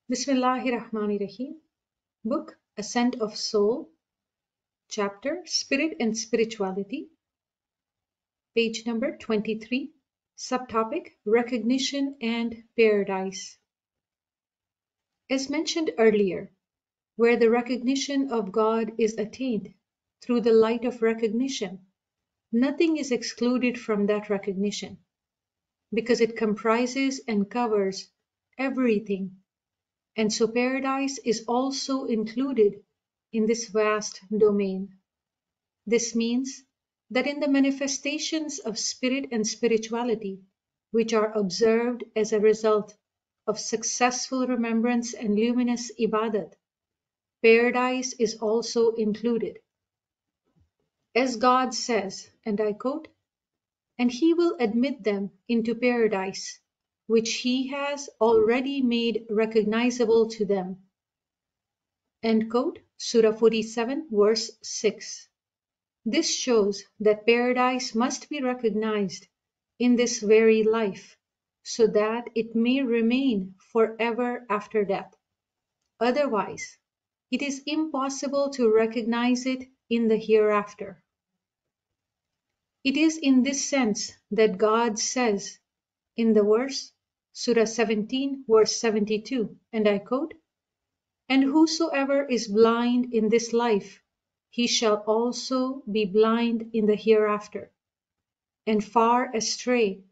Bismillahirrahmanirrahim. Book Ascent of Soul, Chapter Spirit and Spirituality, page number 23, subtopic Recognition and Paradise. As mentioned earlier, where the recognition of God is attained through the light of recognition, nothing is excluded from that recognition, because it comprises and covers everything. And so paradise is also included in this vast domain. This means that in the manifestations of spirit and spirituality, which are observed as a result of successful remembrance and luminous ibadat, paradise is also included. As God says, and I quote, "And he will admit them into paradise, which he has already made recognizable to them." End quote, Surah 47, verse 6. This shows that paradise must be recognized in this very life, so that it may remain forever after death. Otherwise, it is impossible to recognize it in the hereafter. It is in this sense that God says in the verse, Surah 17, verse 72, and I quote, "And whosoever is blind in this life, he shall also be blind in the hereafter, and far astray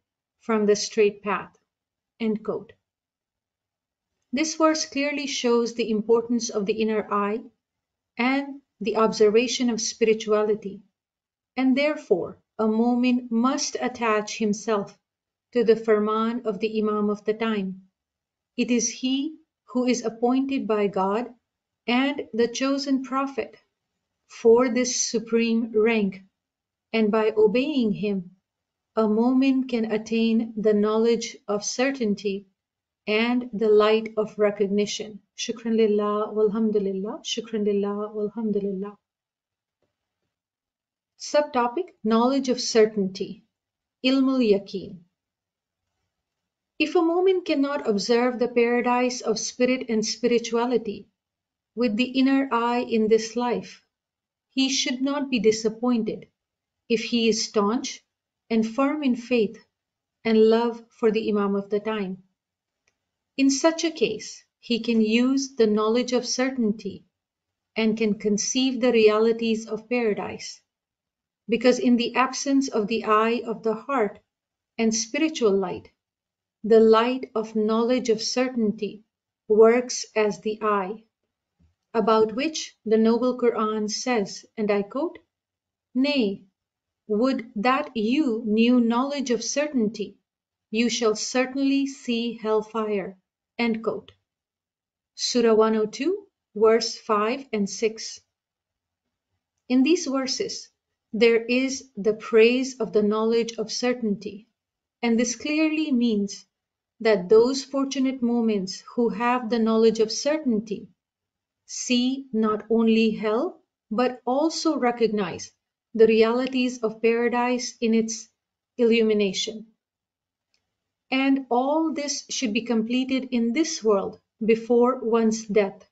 from the straight path." End quote. This verse clearly shows the importance of the inner eye and the observation of spirituality, and therefore a mu'min must attach himself to the firman of the Imam of the time. It is he who is appointed by God and the chosen prophet for this supreme rank, and by obeying him, a mu'min can attain the knowledge of certainty and the light of recognition. Shukran lillah walhamdulillah, shukran lillah walhamdulillah. Subtopic Knowledge of Certainty, Ilmul Yaqeen. If a mu'min cannot observe the paradise of spirit and spirituality with the inner eye in this life, he should not be disappointed if he is staunch and firm in faith and love for the Imam of the time. In such a case, he can use the knowledge of certainty and can conceive the realities of paradise, because in the absence of the eye of the heart and spiritual light, the light of knowledge of certainty works as the eye, about which the noble Quran says, and I quote, "Nay, would that you knew knowledge of certainty, you shall certainly see hellfire." End quote. Surah 102, verse 5 and 6. In these verses, there is the praise of the knowledge of certainty, and this clearly means that those fortunate moments who have the knowledge of certainty see not only hell, but also recognize the realities of paradise in its illumination. And all this should be completed in this world before one's death,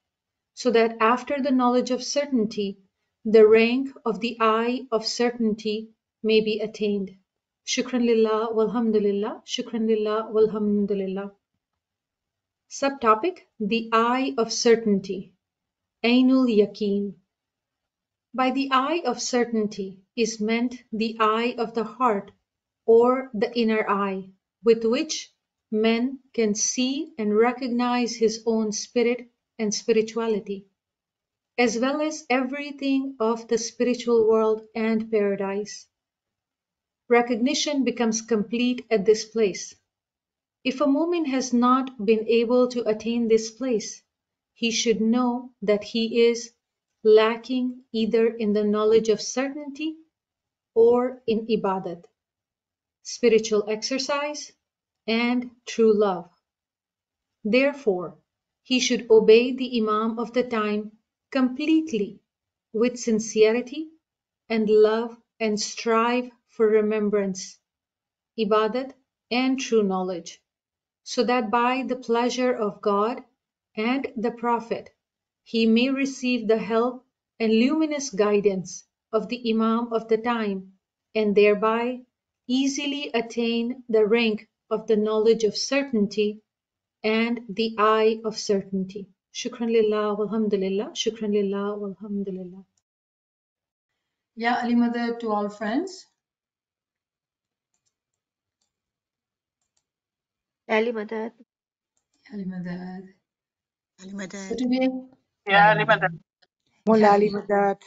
so that after the knowledge of certainty, the rank of the eye of certainty may be attained. Shukran lillah walhamdulillah, shukran lillah walhamdulillah. Subtopic The Eye of Certainty, Ainul Yaqeen. By the eye of certainty is meant the eye of the heart or the inner eye, with which man can see and recognize his own spirit and spirituality, as well as everything of the spiritual world and paradise. Recognition becomes complete at this place. If a mu'min has not been able to attain this place, he should know that he is lacking either in the knowledge of certainty or in ibadat, spiritual exercise, and true love. Therefore, he should obey the Imam of the time completely with sincerity and love and strive for remembrance, ibadat, and true knowledge, so that by the pleasure of God and the Prophet, he may receive the help and luminous guidance of the Imam of the time, and thereby easily attain the rank of the knowledge of certainty and the eye of certainty. Shukran lillah walhamdulillah, shukran lillah walhamdulillah. Yeah, Ali Madad to all friends. Ali Madad. Ali Madad. Ali So Madad. today, Yeah, Ali Madad. Mullah Ali Ali Madad.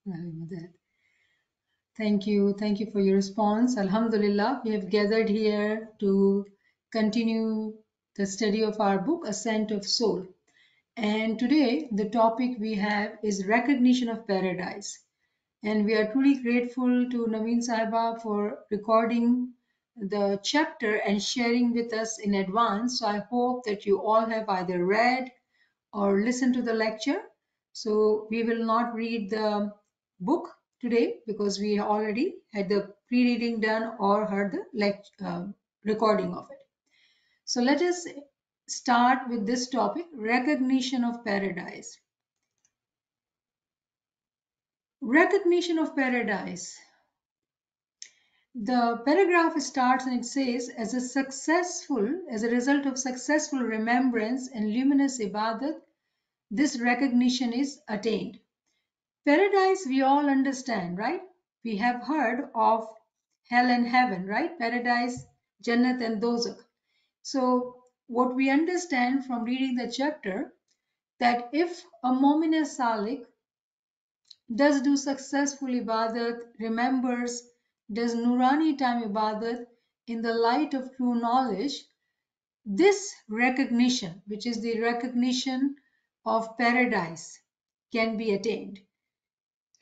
Madad. Thank you for your response. Alhamdulillah, we have gathered here to continue the study of our book, Ascent of Soul. And today, the topic we have is recognition of paradise. And we are truly grateful to Naveen Sahiba for recording the chapter and sharing with us in advance. So I hope that you all have either read or listened to the lecture. So we will not read the book today because we already had the pre-reading done or heard the recording of it. So let us start with this topic, recognition of paradise. Recognition of paradise. The paragraph starts and it says, as a result of successful remembrance and luminous ibadat, this recognition is attained. Paradise we all understand, right? We have heard of hell and heaven, right? Paradise, Jannat and Dozakh. So what we understand from reading the chapter, that if a Mu'min Salik does do successful ibadat, remembers, does Nurani time ibadat in the light of true knowledge, this recognition, which is the recognition of paradise, can be attained.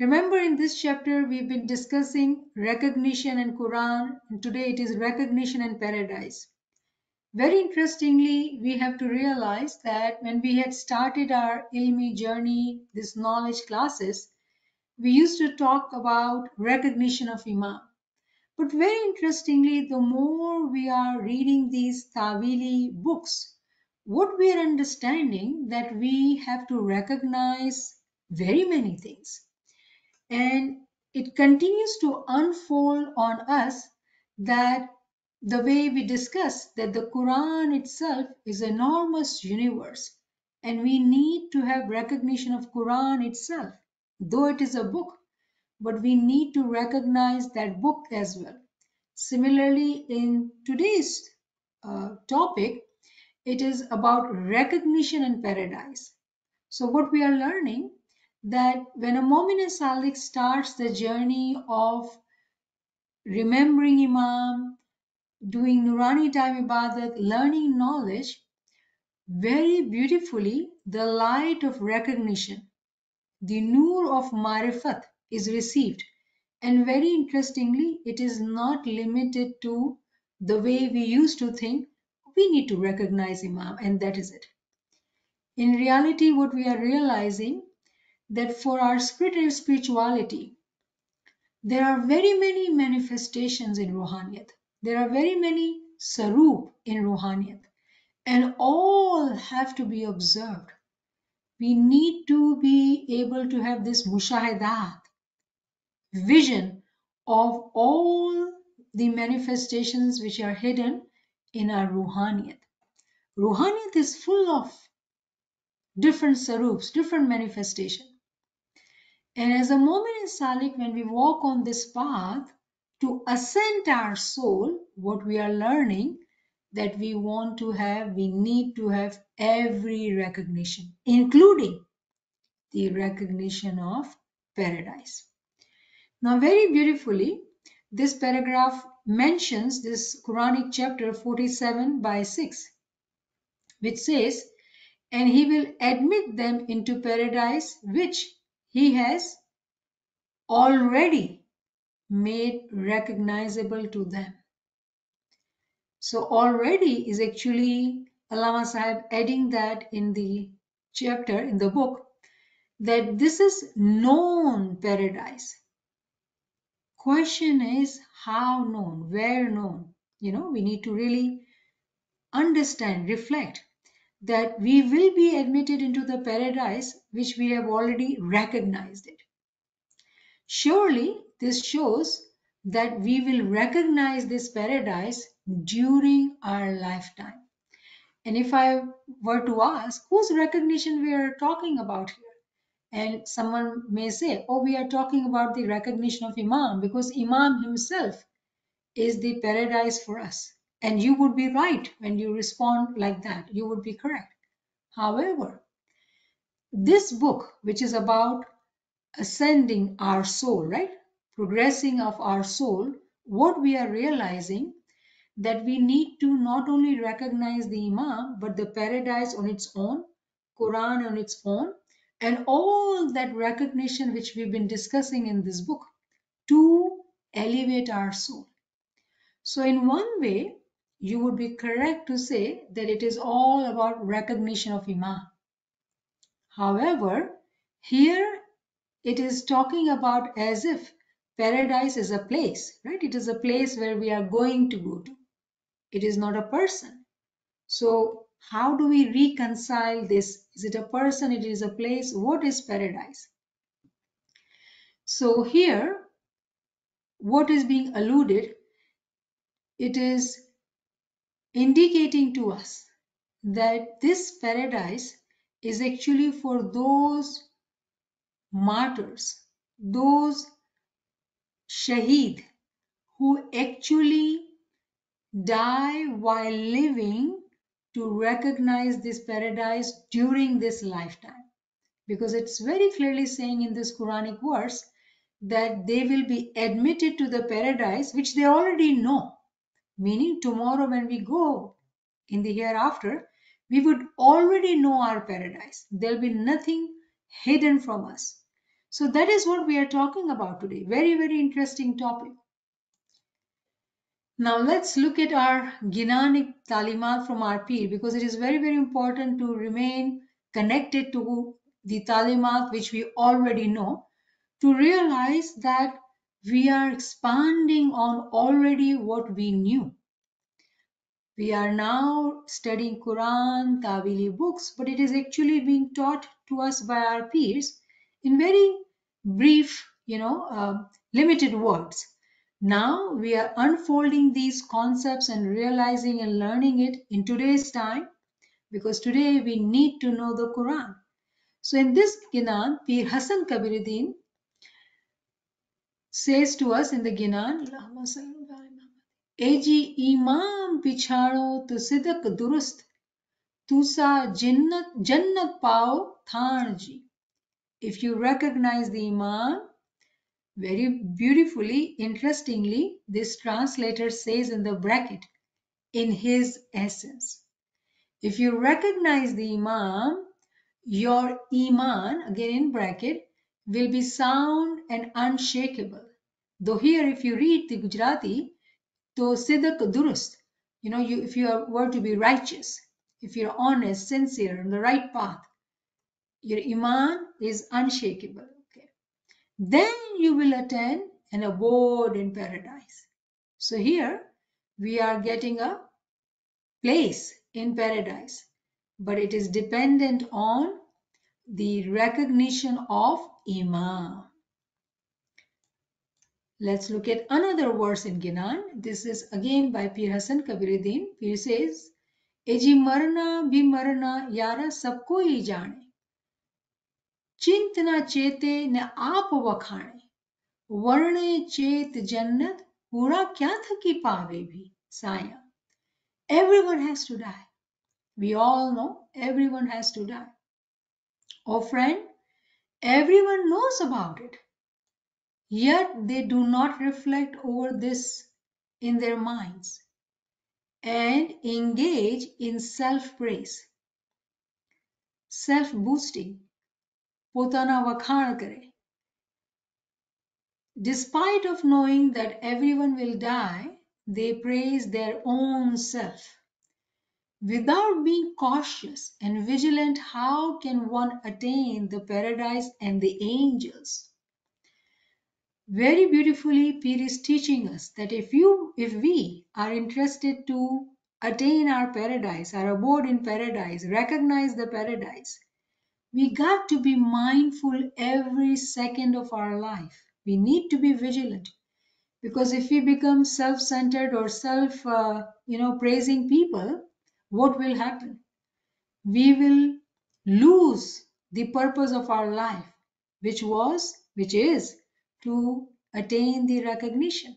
Remember, in this chapter, we've been discussing recognition and Quran, and today it is recognition and paradise. Very interestingly, we have to realize that when we had started our ilmi journey, this knowledge classes, we used to talk about recognition of Imam. But very interestingly, the more we are reading these Tawili books, what we are understanding that we have to recognize very many things. And it continues to unfold on us that the way we discuss that the Quran itself is an enormous universe and we need to have recognition of Quran itself, though it is a book, but we need to recognize that book as well. Similarly, in today's topic, it is about recognition and paradise. So what we are learning, that when a Mu'min Salik starts the journey of remembering Imam, doing Nurani time ibadat, learning knowledge, very beautifully the light of recognition, the nur of marifat is received. And very interestingly, it is not limited to the way we used to think we need to recognize Imam and that is it. In reality, what we are realizing, that for our spirit and spirituality, there are very many manifestations in Ruhaniyat. There are very many sarup in Ruhaniyat, and all have to be observed. We need to be able to have this mushahadat, vision of all the manifestations which are hidden in our Ruhaniyat. Ruhaniyat is full of different sarups, different manifestations. And as a Mu'min Salik, when we walk on this path to ascend our soul, what we are learning that we want to have, we need to have every recognition, including the recognition of paradise. Now, very beautifully, this paragraph mentions this Quranic chapter 47/6, which says, and he will admit them into paradise, which he has already made recognizable to them. So already is actually Allama Sahib adding that in the chapter, in the book, that this is known paradise. Question is how known, where known? We need to really understand, reflect that we will be admitted into the paradise which we have already recognized it. Surely this shows that we will recognize this paradise during our lifetime. And if I were to ask whose recognition we are talking about here, and someone may say, oh, we are talking about the recognition of Imam, because Imam himself is the paradise for us. And you would be right when you respond like that. You would be correct. However, this book, which is about ascending our soul, right? Progressing of our soul, what we are realizing that we need to not only recognize the Imam, but the paradise on its own, Quran on its own, and all that recognition which we've been discussing in this book to elevate our soul. So in one way, you would be correct to say that it is all about recognition of Imam. However, here it is talking about as if paradise is a place, right? It is a place where we are going to go to. It is not a person. So how do we reconcile this? Is it a person? It is a place. What is paradise? So here, what is being alluded, it is indicating to us that this paradise is actually for those martyrs, those shaheed who actually die while living to recognize this paradise during this lifetime. Because it's very clearly saying in this Quranic verse that they will be admitted to the paradise which they already know. Meaning tomorrow when we go in the hereafter, we would already know our paradise. There'll be nothing hidden from us. So that is what we are talking about today. Very, very interesting topic. Now let's look at our Ginanic Talimat from our Pir, because it is very, very important to remain connected to the Talimat which we already know, to realize that we are expanding on already what we knew. We are now studying Quran, Tawili books, but it is actually being taught to us by our peers in very brief, limited words. Now we are unfolding these concepts and realizing and learning it in today's time, because today we need to know the Quran. So in this Ginan, Pir Hasan Kabiruddin says to us in the Ginan, Eji Imam Pichano to Sidak Durust, Tusa Jannat Pao Thanji. If you recognize the Imam, very beautifully, interestingly, this translator says in the bracket, in his essence. If you recognize the Imam, your Iman, again in bracket, will be sound and unshakable. Though here, if you read the Gujarati, to Sidak Durust, if you were to be righteous, if you're honest, sincere, on the right path, your Iman is unshakable. Okay. Then you will attain an abode in paradise. So here we are getting a place in paradise, but it is dependent on the recognition of Imam. Let's look at another verse in Ginan. This is again by Pir Hasan Kabiruddin. Pir says, Eji marna bhi marna yara sabko hi jane. चिंत न चेते न आप वखाणे वर्णे चेत जन्नत पूरा क्या थकी पावे भी साया. Everyone has to die. We all know everyone has to die. Oh friend, everyone knows about it. Yet they do not reflect over this in their minds and engage in self-praise, self-boosting, પોતાના વખાણ કરે. Despite of knowing that everyone will die, they praise their own self. Without being cautious and vigilant, how can one attain the paradise and the angels? Very beautifully, Pir is teaching us that if we are interested to attain our paradise, our abode in paradise, recognize the paradise, we got to be mindful every second of our life. We need to be vigilant, because if we become self-centered or praising people, what will happen? We will lose the purpose of our life, which is to attain the recognition.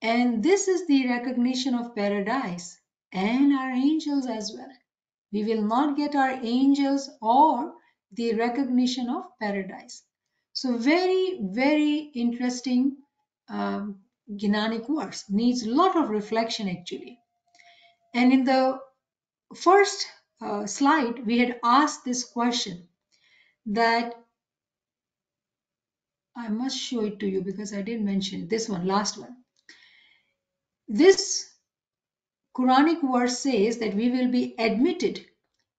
And this is the recognition of paradise and our angels as well. We will not get our angels or the recognition of paradise. So very, very interesting Gnanic verse. Needs a lot of reflection actually. And in the first slide, we had asked this question that I must show it to you because I didn't mention it. This one, last one. This Quranic verse says that we will be admitted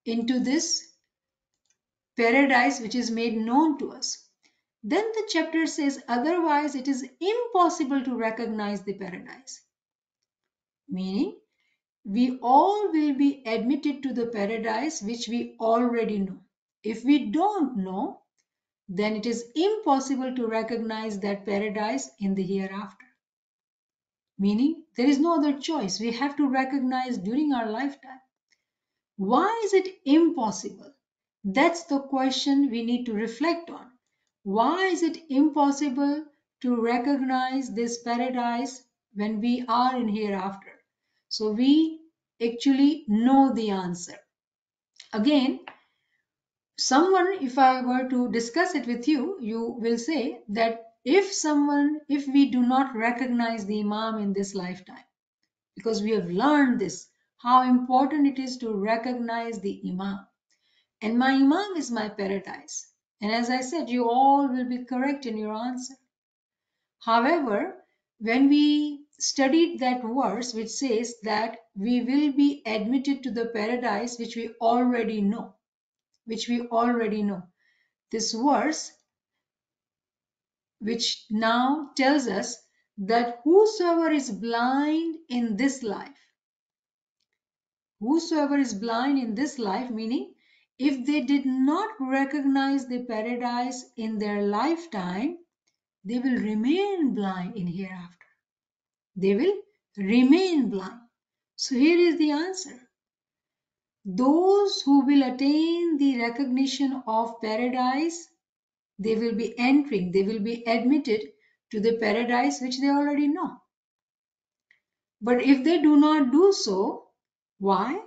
into this paradise which is made known to us. Then the chapter says, otherwise it is impossible to recognize the paradise. Meaning, we all will be admitted to the paradise which we already know. If we don't know, then it is impossible to recognize that paradise in the hereafter. Meaning, there is no other choice. We have to recognize during our lifetime. Why is it impossible? That's the question we need to reflect on. Why is it impossible to recognize this paradise when we are in hereafter? So we actually know the answer. Again, if I were to discuss it with you, you will say that if we do not recognize the Imam in this lifetime, because we have learned this, how important it is to recognize the Imam. And my Imam is my paradise. And as I said, you all will be correct in your answer. However, when we studied that verse which says that we will be admitted to the paradise which we already know, this verse which now tells us that whosoever is blind in this life, meaning if they did not recognize the paradise in their lifetime, they will remain blind in hereafter. They will remain blind. So here is the answer. Those who will attain the recognition of paradise, they will be admitted to the paradise which they already know. But if they do not do so, why?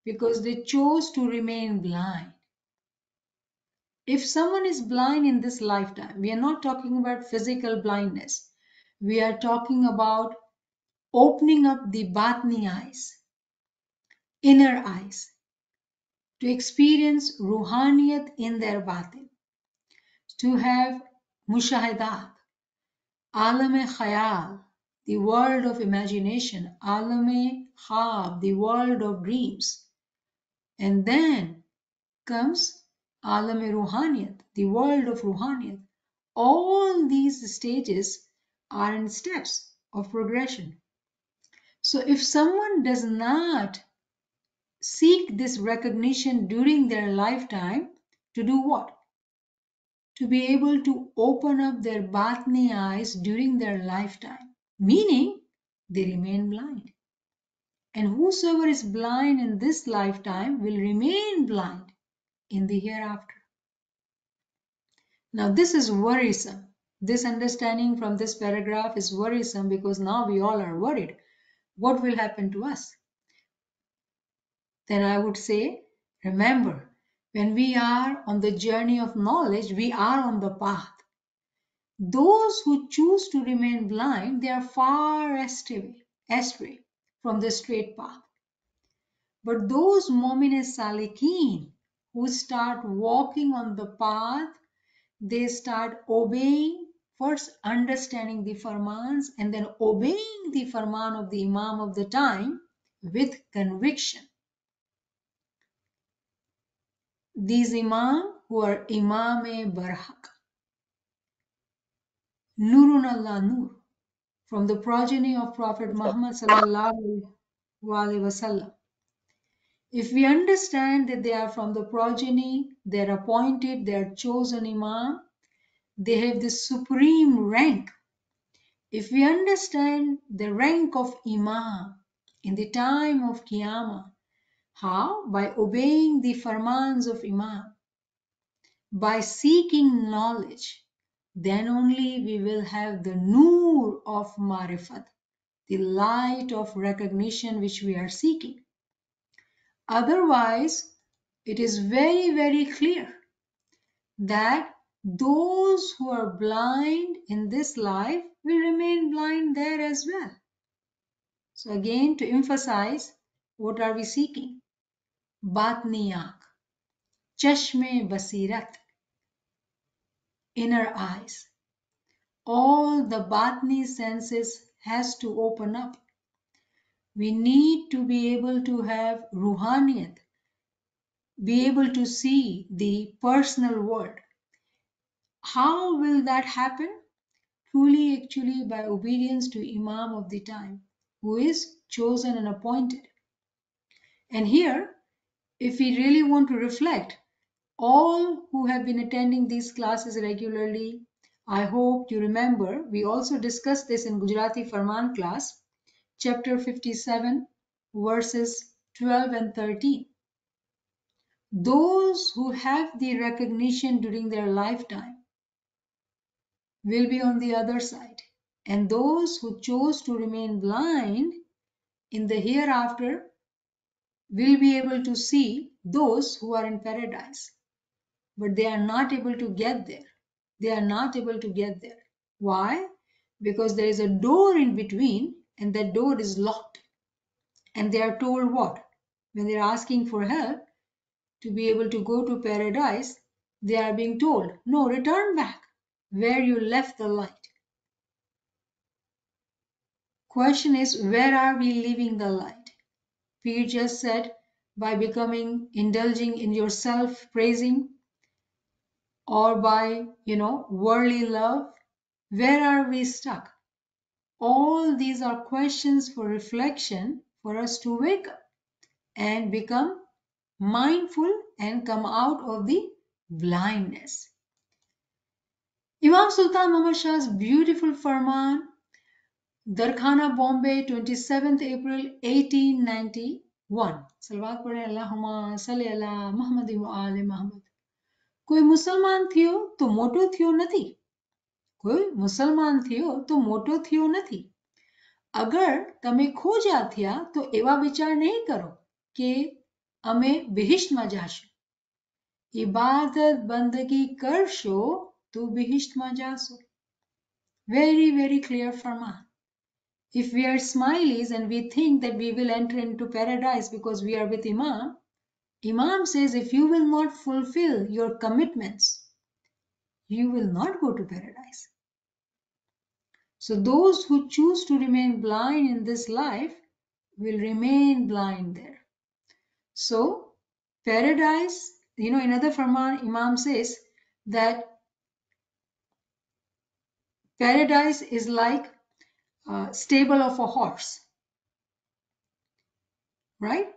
Because they chose to remain blind. If someone is blind in this lifetime, we are not talking about physical blindness. We are talking about opening up the batni eyes, inner eyes, to experience ruhaniyat in their batin, to have mushahidat, alam-e khayal, the world of imagination, alam-e khab, the world of dreams. And then comes alam-e ruhaniyat, the world of ruhaniyat. All these stages are in steps of progression. So if someone does not seek this recognition during their lifetime, to do what? To be able to open up their batni eyes during their lifetime, meaning they remain blind. And whosoever is blind in this lifetime will remain blind in the hereafter. Now this is worrisome. This understanding from this paragraph is worrisome because now we all are worried. What will happen to us? Then I would say, remember, when we are on the journey of knowledge, we are on the path. Those who choose to remain blind, they are far astray from the straight path. But those mu'min salikin who start walking on the path, they start obeying, first understanding the farmans and then obeying the farman of the Imam of the time with conviction. These Imam who are Imam-e-Barhaq, Nurun Allah Nur, from the progeny of Prophet Muhammad sallallahu wasallam. If we understand that they are from the progeny, they are appointed, they are chosen imam, they have the supreme rank. If we understand the rank of imam in the time of Qiyamah, how? By obeying the farmans of imam, by seeking knowledge, then only we will have the noor of marifat, the light of recognition which we are seeking. Otherwise, it is very, very clear that those who are blind in this life will remain blind there as well. So again, to emphasize, what are we seeking? Batni aankh, chashme basirat, inner eyes. All the batni senses has to open up. We need to be able to have ruhaniyat, be able to see the personal world. How will that happen? Truly, actually, by obedience to Imam of the time, who is chosen and appointed. And here, if we really want to reflect, all who have been attending these classes regularly, I hope you remember, we also discussed this in Gujarati Farman class, chapter 57, verses 12 and 13. Those who have the recognition during their lifetime will be on the other side. And those who chose to remain blind in the hereafter will be able to see those who are in paradise. But they are not able to get there. They are not able to get there. Why? Because there is a door in between and that door is locked. And they are told what? When they are asking for help to be able to go to paradise, they are being told, no, return back where you left the light. Question is, where are we leaving the light? Peer just said, by becoming, indulging in your self-praising, or by, worldly love. Where are we stuck? All these are questions for reflection for us to wake up and become mindful and come out of the blindness. Imam Sultan Muhammad Shah's beautiful farman, Darkhana, Bombay, 27th April 1891. Salawat padhe Allahumma salli ala Muhammad wa ali Muhammad. કોઈ મુસલમાન થયો તો મોટો થયો નથી. કોઈ મુસલમાન થયો તો મોટો થયો નથી. અગર તમે ખોજા થયા તો એવા વિચાર નહીં કરો કે અમે બહિષ્ટમાં જાશું. ઇબાદત બંદગી કરશો તો બહિષ્ટમાં જાશો. Very, very clear farman. If we are smileys and we think that we will enter into paradise because we are with Imam, Imam says if you will not fulfill your commitments, you will not go to paradise. So those who choose to remain blind in this life will remain blind there. So paradise, in other farman, Imam says that paradise is like stable of a horse, right?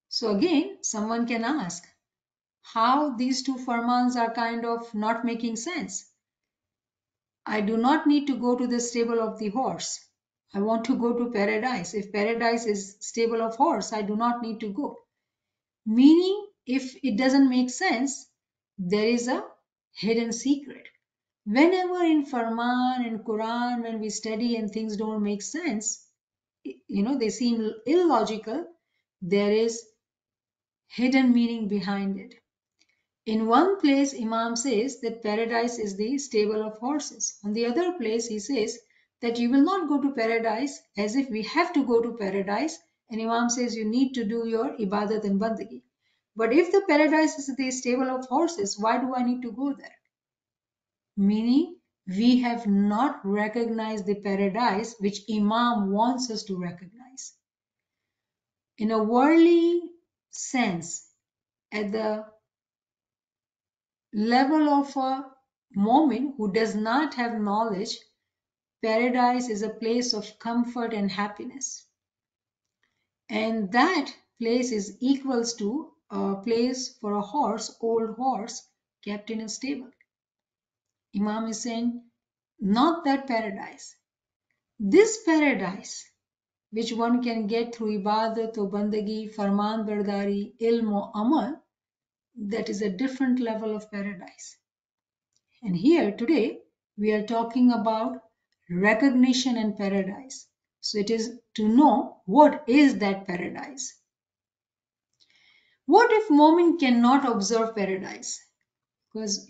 So again, someone can ask how these two farmans are kind of not making sense. I do not need to go to the stable of the horse. I want to go to paradise. If paradise is stable of horse, I do not need to go. Meaning, if it doesn't make sense, there is a hidden secret. Whenever in Farman and Quran, when we study and things don't make sense, they seem illogical, there is hidden meaning behind it. In one place, Imam says that paradise is the stable of horses. On the other place, he says that you will not go to paradise as if we have to go to paradise. And Imam says you need to do your ibadat and bandagi. But if the paradise is the stable of horses, why do I need to go there? Meaning, we have not recognized the paradise which Imam wants us to recognize. In a worldly sense, at the level of a moment who does not have knowledge, paradise is a place of comfort and happiness. And that place is equals to a place for a horse, old horse, kept in a stable. Imam is saying, not that paradise. This paradise, which one can get through ibadat or bandagi, farman bardari, ilm or amal, that is a different level of paradise. And here today we are talking about recognition and paradise. So it is to know what is that paradise. What if Momin cannot observe paradise? Because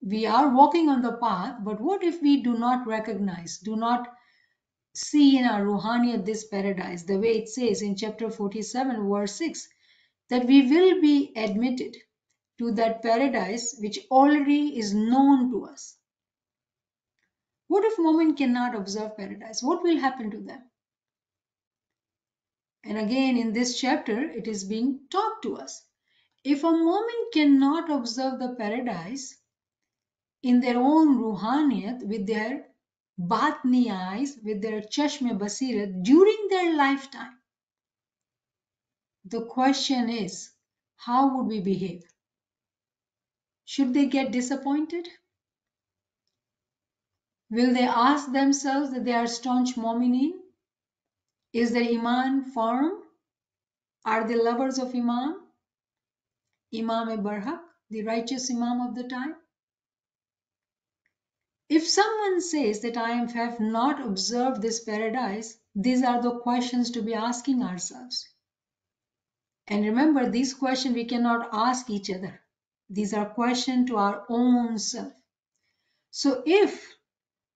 we are walking on the path, but what if we do not recognize, do not see in our Ruhaniyat this paradise, the way it says in chapter 47, verse 6, that we will be admitted to that paradise which already is known to us. What if Momin cannot observe paradise? What will happen to them? And again, in this chapter, it is being taught to us. If a Momin cannot observe the paradise in their own Ruhaniyat, with their Batni eyes, with their Chashme Basirat during their lifetime, the question is, how would we behave? Should they get disappointed? Will they ask themselves that they are staunch Mominin? Is their Iman firm? Are they lovers of Imam? Imam-e-Barhaq, the righteous Imam of the time? If someone says that I have not observed this paradise, these are the questions to be asking ourselves. And remember, these questions we cannot ask each other. These are questions to our own self. So if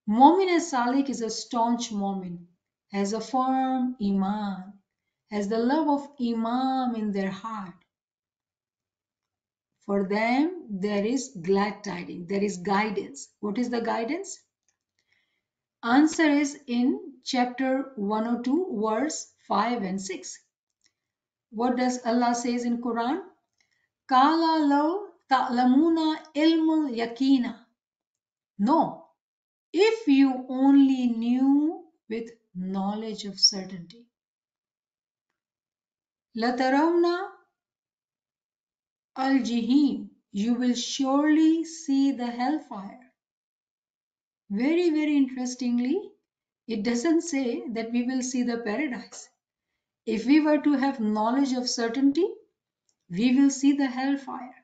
Momin Salik is a staunch Momin, has a firm Iman, has the love of Imam in their heart, for them there is glad tidings, there is guidance. What is the guidance? Answer is in chapter 102, verse 5 and 6. What does Allah says in Quran? Kala law ta'lamuna ilmul yakina. No, if you only knew with knowledge of certainty. Latarawna al-jahim, you will surely see the hellfire. Very, very interestingly, it doesn't say that we will see the paradise. If we were to have knowledge of certainty, we will see the hellfire.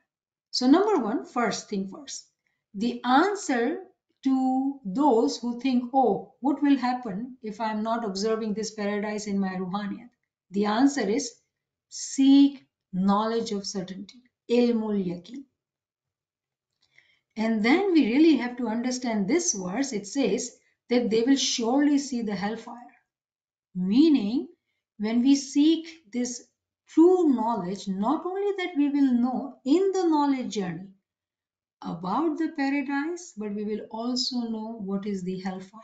So number one, first thing first, the answer to those who think, oh, what will happen if I'm not observing this paradise in my Ruhaniyat? The answer is seek knowledge of certainty, ilmul yaqeen. And then we really have to understand this verse. It says that they will surely see the hellfire. Meaning, when we seek this true knowledge, not only that we will know in the knowledge journey about the paradise, but we will also know what is the hellfire.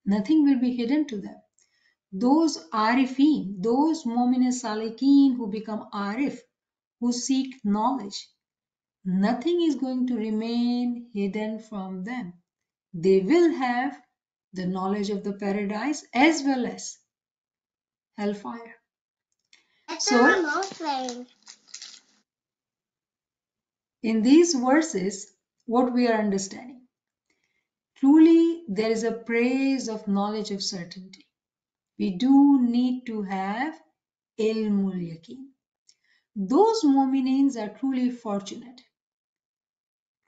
Nothing will be hidden to them. Those arifin, those mu'min salikin who become arif, who seek knowledge, nothing is going to remain hidden from them. They will have the knowledge of the paradise as well as hellfire. So, in these verses, what we are understanding? Truly, there is a praise of knowledge of certainty. We do need to have ilmul yaqeen. Those mu'minins are truly fortunate.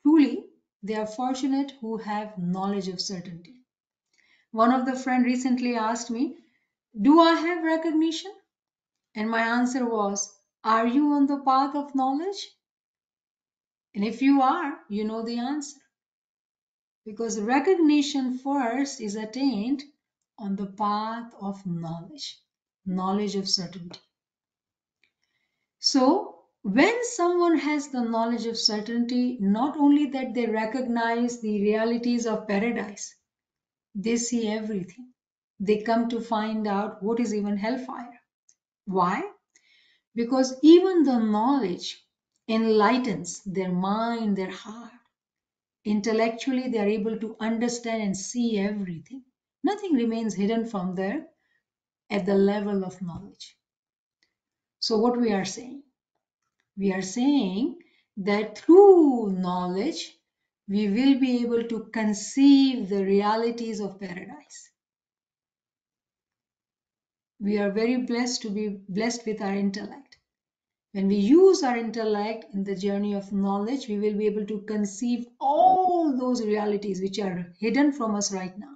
Truly, they are fortunate who have knowledge of certainty. One of the friends recently asked me, do I have recognition? And my answer was, are you on the path of knowledge? And if you are, you know the answer. Because recognition first is attained on the path of knowledge, knowledge of certainty. So, when someone has the knowledge of certainty, not only that they recognize the realities of paradise, they see everything. They come to find out what is even hellfire. Why? Because even the knowledge enlightens their mind, their heart. Intellectually, they are able to understand and see everything. Nothing remains hidden from there. at the level of knowledge. So what we are saying? We are saying that through knowledge, we will be able to conceive the realities of paradise. We are very blessed to be blessed with our intellect. When we use our intellect in the journey of knowledge, we will be able to conceive all those realities which are hidden from us right now.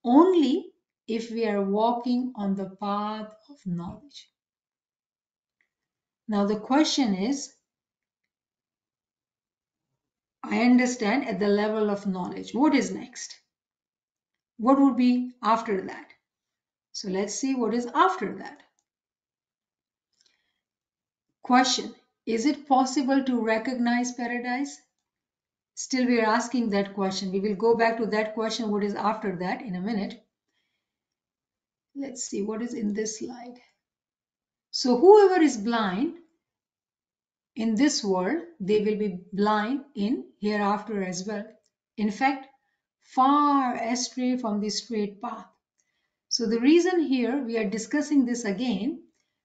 Only if we are walking on the path of knowledge. Now the question is, I understand at the level of knowledge. What is next? What would be after that? So let's see what is after that. Question, is it possible to recognize paradise? Still we are asking that question. We will go back to that question, what is after that, in a minute. Let's see what is in this slide. So whoever is blind in this world, they will be blind in hereafter as well. In fact, far astray from the straight path. So the reason here we are discussing this again,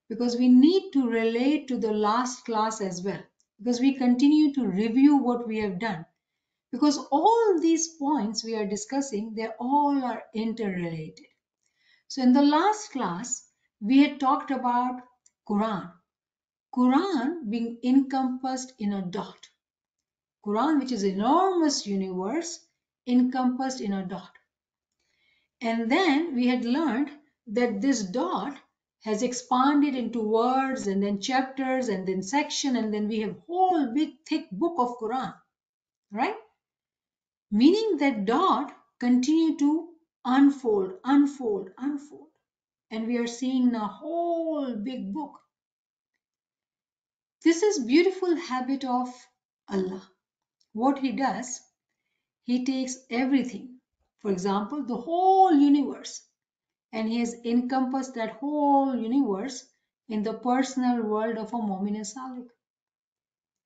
because we need to relate to the last class as well, because we continue to review what we have done, because all these points we are discussing, they all are interrelated. So in the last class, we had talked about Quran. Quran being encompassed in a dot. Quran, which is an enormous universe, encompassed in a dot. And then we had learned that this dot has expanded into words and then chapters and then section, and then we have whole big thick book of Quran, right? Meaning that dot continue to unfold, unfold, unfold. And we are seeing a whole big book. This is beautiful habit of Allah. What He does, He takes everything. For example, the whole universe, and He has encompassed that whole universe in the personal world of a Mu'min Salik.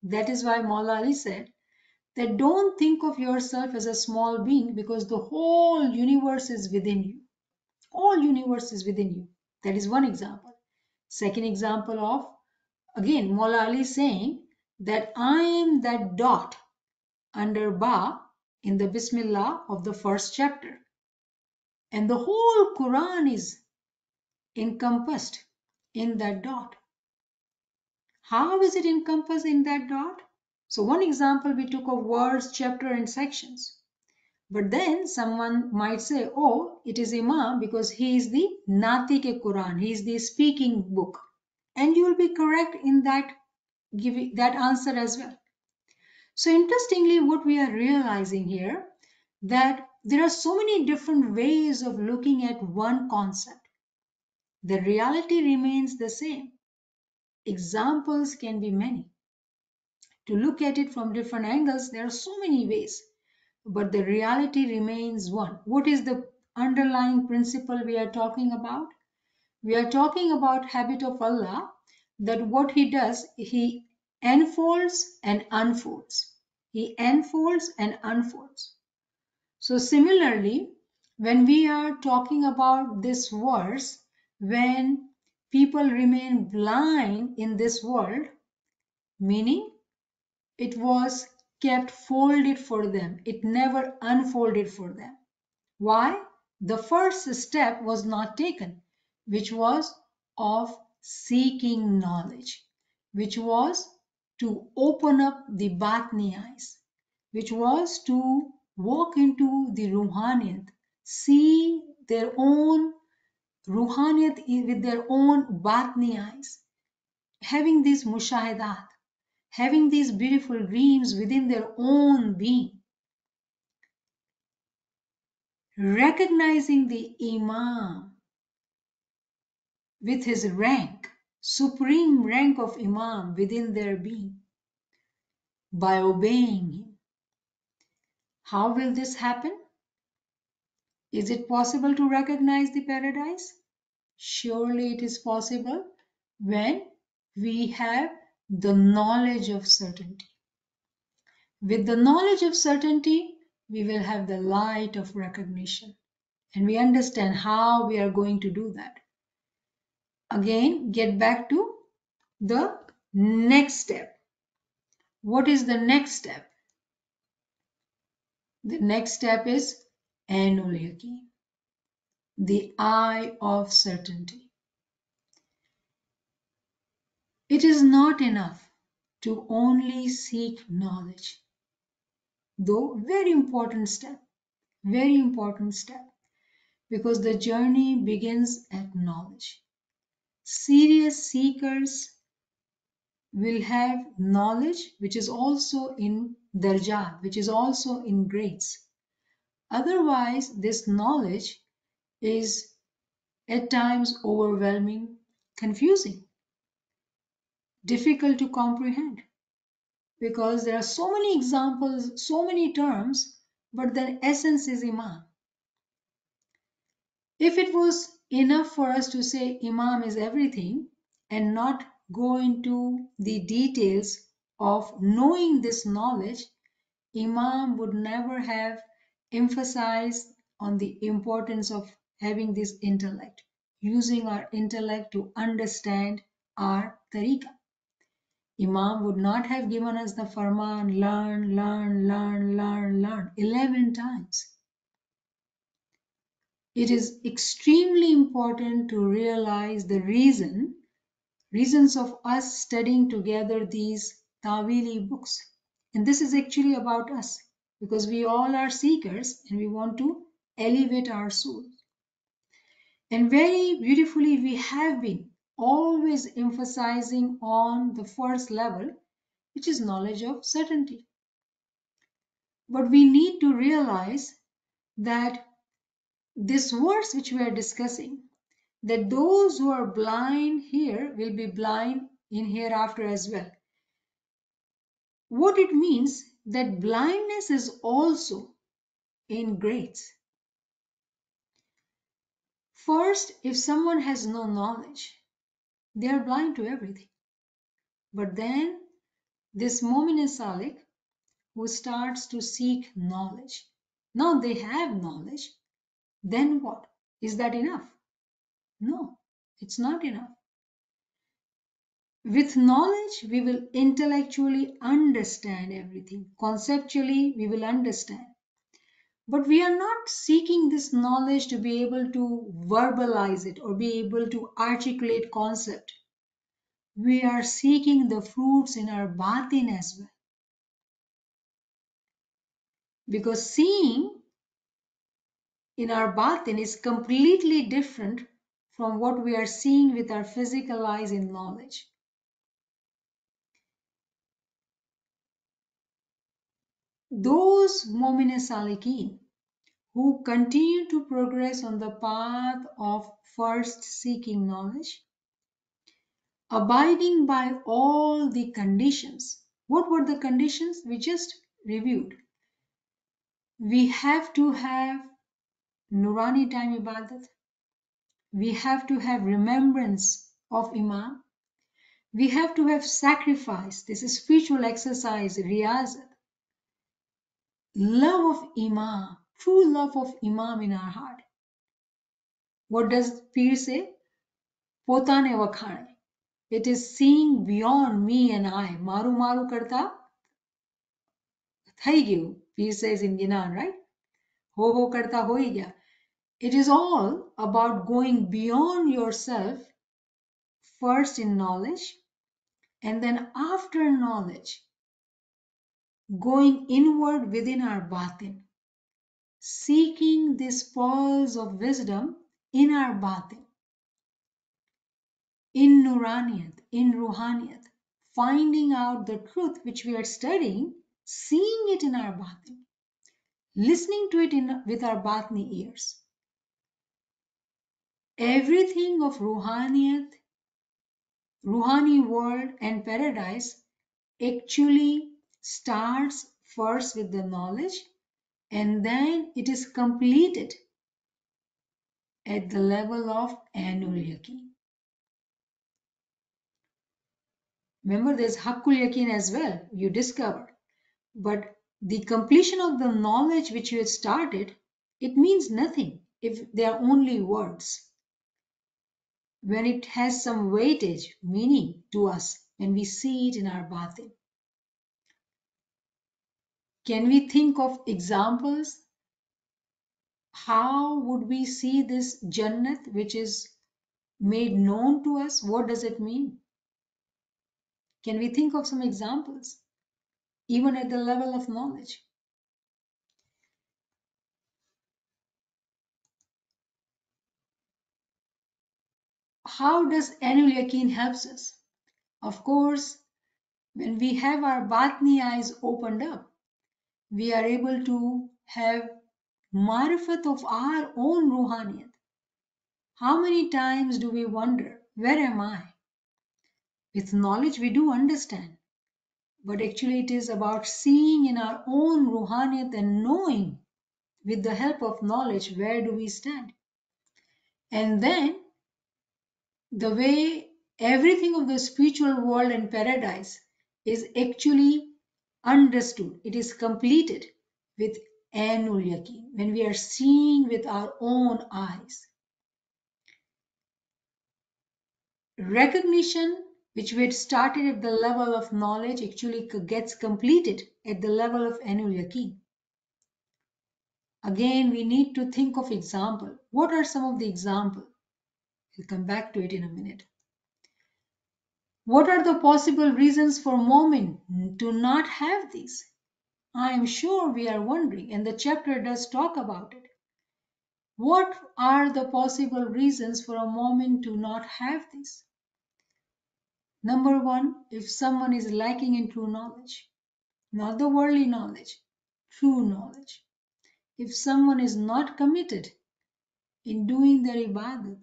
That is why Maula Ali said that don't think of yourself as a small being, because the whole universe is within you. All universe is within you. That is one example. Second example of, again, Maula Ali saying that I am that dot under Ba in the Bismillah of the first chapter. And the whole Quran is encompassed in that dot. How is it encompassed in that dot? So one example we took of words, chapter and sections. But then someone might say, oh, it is Imam because he is the Natik Quran, he is the speaking book. And you will be correct in that, giving that answer as well. So interestingly, what we are realizing here, that there are so many different ways of looking at one concept. The reality remains the same. Examples can be many. To look at it from different angles, there are so many ways, but the reality remains one. What is the underlying principle we are talking about? We are talking about habit of Allah, that what He does, He enfolds and unfolds. He enfolds and unfolds. So similarly, when we are talking about this verse, when people remain blind in this world, meaning it was kept folded for them. It never unfolded for them. Why? The first step was not taken, which was of seeking knowledge, which was to open up the Batni eyes, which was to walk into the Ruhaniyat, see their own Ruhaniyat with their own Batni eyes, having these mushahidat, having these beautiful dreams within their own being, recognizing the Imam with his rank, supreme rank of Imam within their being, by obeying him. How will this happen? Is it possible to recognize the paradise? Surely it is possible when we have the knowledge of certainty. With the knowledge of certainty, we will have the light of recognition. And we understand how we are going to do that. again get back to the next step. What is the next step? The next step is Ainul Yaqeen, the eye of certainty. It is not enough to only seek knowledge, though very important step, because the journey begins at knowledge. Serious seekers will have knowledge which is also in darjat, which is also in grades. Otherwise, this knowledge is at times overwhelming, confusing, difficult to comprehend, because there are so many examples, so many terms, but the essence is Imam. If it was enough for us to say Imam is everything and not go into the details of knowing this knowledge, Imam would never have emphasized on the importance of having this intellect, using our intellect to understand our tariqah. Imam would not have given us the farman, learn, learn, learn, learn, learn 11 times. It is extremely important to realize the reasons of us studying together these Tawili books. And this is actually about us, because we all are seekers and we want to elevate our souls. And very beautifully, we have been always emphasizing on the first level, which is knowledge of certainty. But we need to realize that this verse which we are discussing, that those who are blind here will be blind in hereafter as well. What it means, that blindness is also in grades. First, if someone has no knowledge, they are blind to everything. But then this Mu'min Salik who starts to seek knowledge, now they have knowledge, then what? Is that enough? No, it's not enough. With knowledge, we will intellectually understand everything. Conceptually, we will understand. But we are not seeking this knowledge to be able to verbalize it or be able to articulate concept. We are seeking the fruits in our batin as well. Because seeing in our batin is completely different from what we are seeing with our physical eyes in knowledge. Those Mu'min Salikin who continue to progress on the path of first seeking knowledge, abiding by all the conditions. What were the conditions? We just reviewed. We have to have Nurani time ibadat. We have to have remembrance of Imam. We have to have sacrifice. This is spiritual exercise, riyazat. Love of Imam, true love of Imam in our heart. What does Pir say? Potane wakhane. It is seeing beyond me and I. Maru maru karta thai gyu. Pir says in Ginan, right? Ho ho karta hoi gya. It is all about going beyond yourself, first in knowledge, and then after knowledge, going inward within our batin, seeking these pearls of wisdom in our batin, in Nuraniyat, in Ruhaniyat, finding out the truth which we are studying, seeing it in our batin, listening to it with our batni ears. Everything of Ruhaniyat, Ruhani world and paradise actually starts first with the knowledge, and then it is completed at the level of Ainul Yaqeen. Remember, there's Haqqul Yaqeen as well, you discovered. But the completion of the knowledge which you had started, it means nothing if they are only words. when it has some weightage, meaning to us, when we see it in our batin. Can we think of examples? How would we see this Jannat which is made known to us? What does it mean? Can we think of some examples, even at the level of knowledge? How does Ainul Yaqeen helps us? Of course, when we have our Batni eyes opened up, we are able to have marifat of our own Ruhaniyat. How many times do we wonder, where am I? With knowledge, we do understand. But actually, it is about seeing in our own Ruhaniyat and knowing with the help of knowledge where do we stand. And then the way everything of the spiritual world and paradise is actually understood, it is completed with Ainul Yaqeen, when we are seeing with our own eyes. Recognition, which we had started at the level of knowledge, actually gets completed at the level of Ainul Yaqeen. Again, we need to think of example. What are some of the examples? We'll come back to it in a minute. What are the possible reasons for Momin to not have these? I am sure we are wondering, and the chapter does talk about it. What are the possible reasons for a Momin to not have this? Number one, if someone is lacking in true knowledge, not the worldly knowledge, true knowledge. If someone is not committed in doing their ibadat,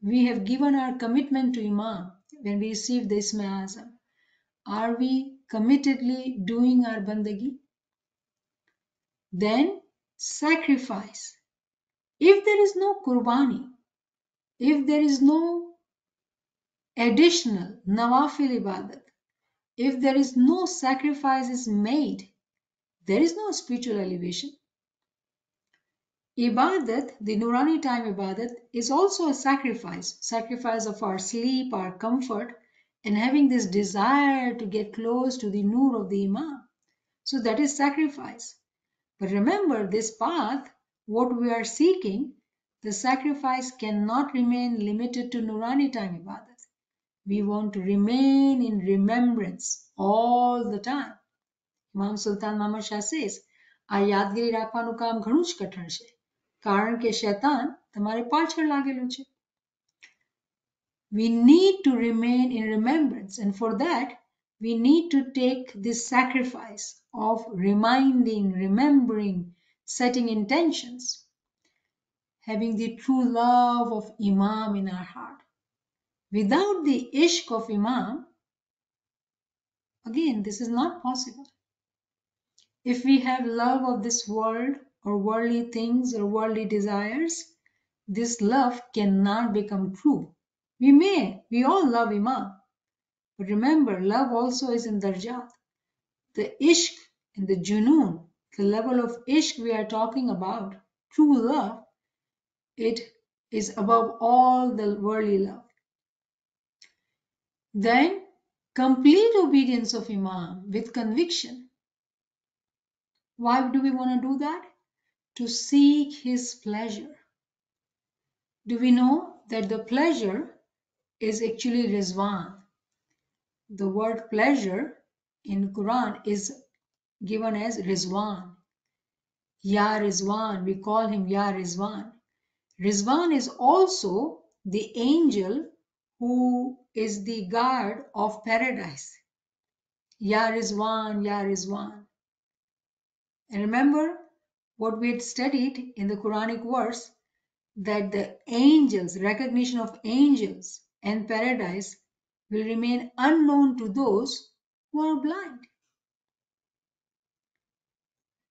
we have given our commitment to Imam when we receive the Isma Azam. Are we committedly doing our bandagi? Then sacrifice. If there is no qurbani, if there is no additional nawafil ibadat, if there is no sacrifices made, there is no spiritual elevation. Ibadat, the Nurani time ibadat, is also a sacrifice of our sleep, our comfort, and having this desire to get close to the Nur of the Imam. So that is sacrifice. But remember, this path, what we are seeking, the sacrifice cannot remain limited to Nurani time ibadat. We want to remain in remembrance all the time. Imam Sultan Muhammad Shah says, આ યાદગીરી રાખવાનું કામ ઘણું જ કઠણ છે કારણ કે શૈતાન તમારે પાછળ લાગેલું છે. We need to remain in remembrance, and for that we need to take this sacrifice of reminding, remembering, setting intentions, having the true love of Imam in our heart. Without the ishq of Imam, again, this is not possible. If we have love of this world or worldly things or worldly desires, this love cannot become true. We all love Imam, but remember, love also is in darjat. The ishq and the junoon, the level of ishq we are talking about, true love, it is above all the worldly love. Then, complete obedience of Imam with conviction. Why do we want to do that? To seek his pleasure. Do we know that the pleasure is actually Rizwan? The word pleasure in Quran is given as Rizwan. Ya Rizwan, we call him Ya Rizwan. Rizwan is also the angel who is the guard of paradise. Ya Rizwan, Ya Rizwan. And remember what we had studied in the Quranic verse, that the angels, recognition of angels and paradise will remain unknown to those who are blind.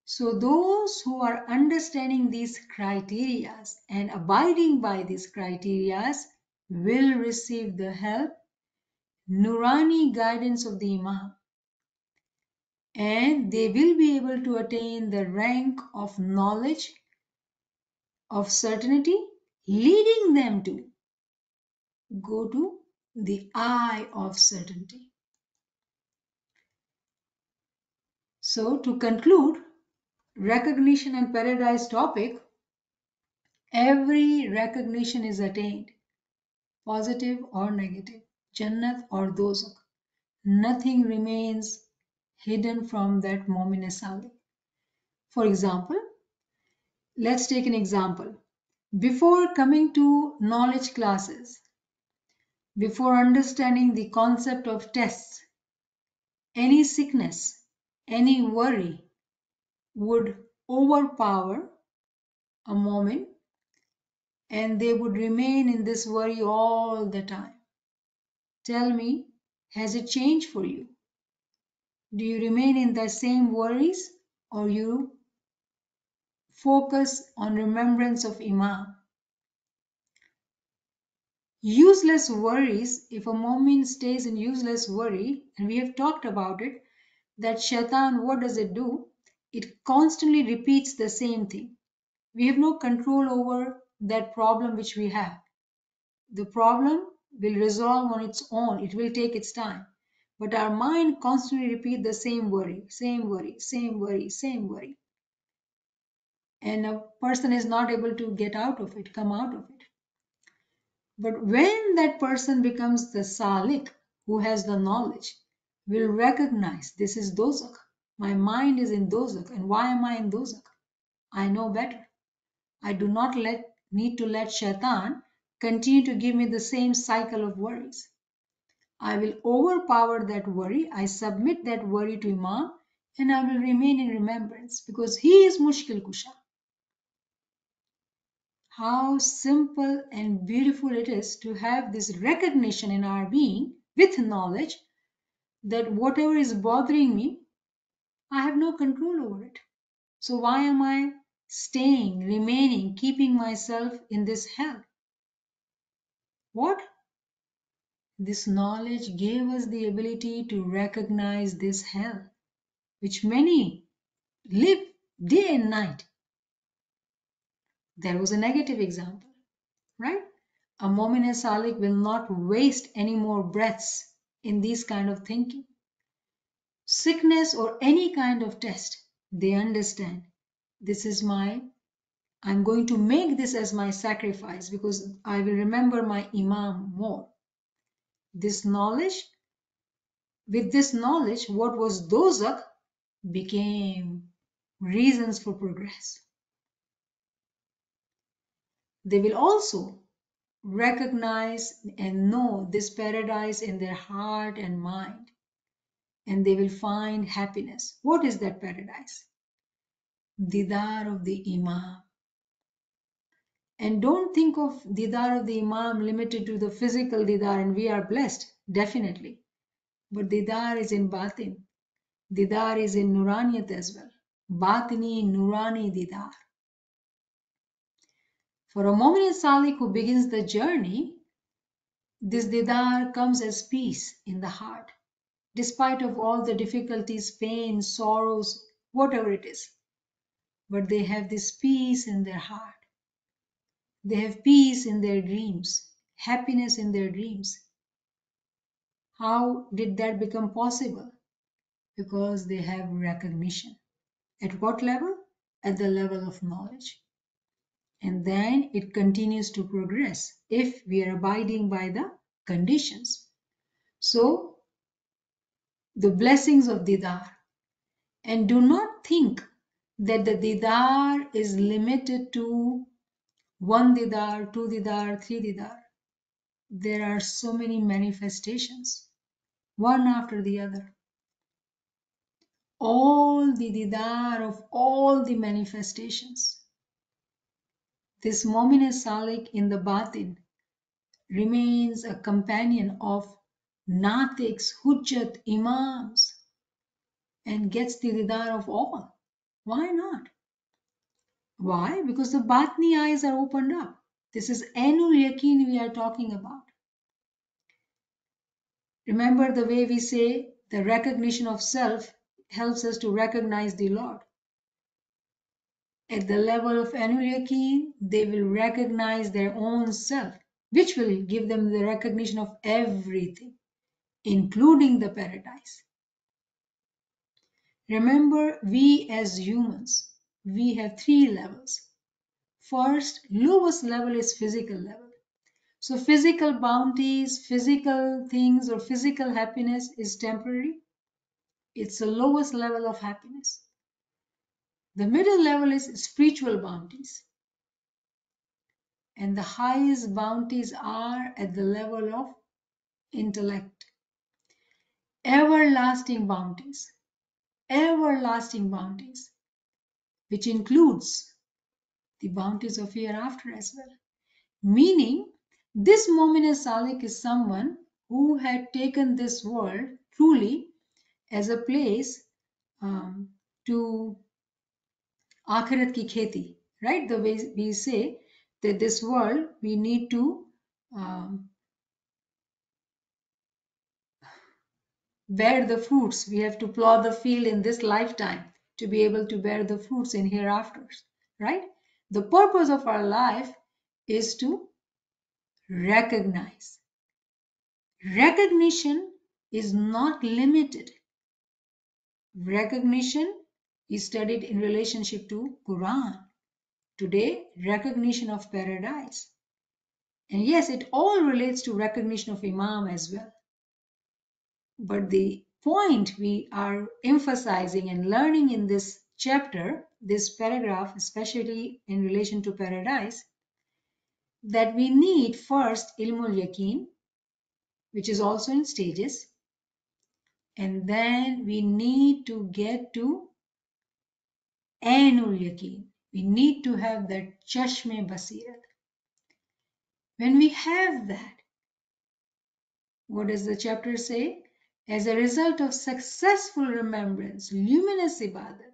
So those who are understanding these criteria and abiding by these criteria will receive the help, Nurani guidance of the Imam, and they will be able to attain the rank of knowledge, of certainty, leading them to go to the I of certainty. So to conclude, recognition and paradise topic, every recognition is attained, positive or negative, Jannat or Dozak. Nothing remains hidden from that Momin Salik. For example, let's take an example. Before coming to knowledge classes, before understanding the concept of tests, any sickness, any worry would overpower a moment and they would remain in this worry all the time. Tell me, has it changed for you? Do you remain in the same worries or you focus on remembrance of Imam? Useless worries, if a moment stays in useless worry, and we have talked about it, that shaitan, what does it do? It constantly repeats the same thing. We have no control over that problem which we have. The problem will resolve on its own. It will take its time. But our mind constantly repeats the same worry, same worry, same worry, same worry. And a person is not able to get out of it, come out of it. But when that person becomes the salik, who has the knowledge, will recognize this is dozak. My mind is in dozak. And why am I in dozak? I know better. I do not need to let shaitan continue to give me the same cycle of worries. I will overpower that worry. I submit that worry to Imam and I will remain in remembrance because he is Mushkil Kusha. How simple and beautiful it is to have this recognition in our being with knowledge that whatever is bothering me, I have no control over it. So why am I staying, remaining, keeping myself in this hell? What? This knowledge gave us the ability to recognize this hell, which many live day and night. There was a negative example, right? A Momin Salik will not waste any more breaths in these kind of thinking. Sickness or any kind of test, they understand this is I'm going to make this as my sacrifice because I will remember my Imam more. This knowledge, with this knowledge, what was dozak became reasons for progress. They will also recognize and know this paradise in their heart and mind, and they will find happiness. What is that paradise? Didar of the Imam. And don't think of Didar of the Imam limited to the physical Didar, and we are blessed, definitely. But Didar is in Batin. Didar is in Nuraniyat as well. Batini, Nurani Didar. For a Mu'min Salik who begins the journey, this Didar comes as peace in the heart, despite of all the difficulties, pain, sorrows, whatever it is. But they have this peace in their heart. They have peace in their dreams, happiness in their dreams. How did that become possible? Because they have recognition. At what level? At the level of knowledge. And then it continues to progress if we are abiding by the conditions. So, the blessings of Didar. And do not think that the Didar is limited to one Didar, two Didar, three Didar. There are so many manifestations, one after the other. All the Didar of all the manifestations. This Momin Salik in the Batin remains a companion of Natiks, Hujjat, Imams, and gets the Didar of all. Why not? Why? Because the Batni eyes are opened up. This is Ainul Yaqeen we are talking about. Remember the way we say the recognition of self helps us to recognize the Lord. At the level of Ainul Yaqeen, they will recognize their own self, which will give them the recognition of everything, including the paradise. Remember, we as humans, we have three levels. First, lowest level is physical level. So physical bounties, physical things, or physical happiness is temporary. It's the lowest level of happiness. The middle level is spiritual bounties. And the highest bounties are at the level of intellect. Everlasting bounties, which includes the bounties of hereafter as well. Meaning, this Momin Salik is someone who had taken this world truly as a place to akhirat ki kheti, right? The way we say that this world we need to bear the fruits. We have to plow the field in this lifetime to be able to bear the fruits in hereafters, right? The purpose of our life is to recognize. Recognition is not limited. Recognition is studied in relationship to Quran. Today, recognition of paradise. And yes, it all relates to recognition of Imam as well. But the point we are emphasizing and learning in this chapter, this paragraph, especially in relation to paradise, that we need first ilmul yaqeen, which is also in stages, and then we need to get to ainul yaqeen. We need to have that chashme basirat. When we have that, what does the chapter say? As a result of successful remembrance, luminous ibadat,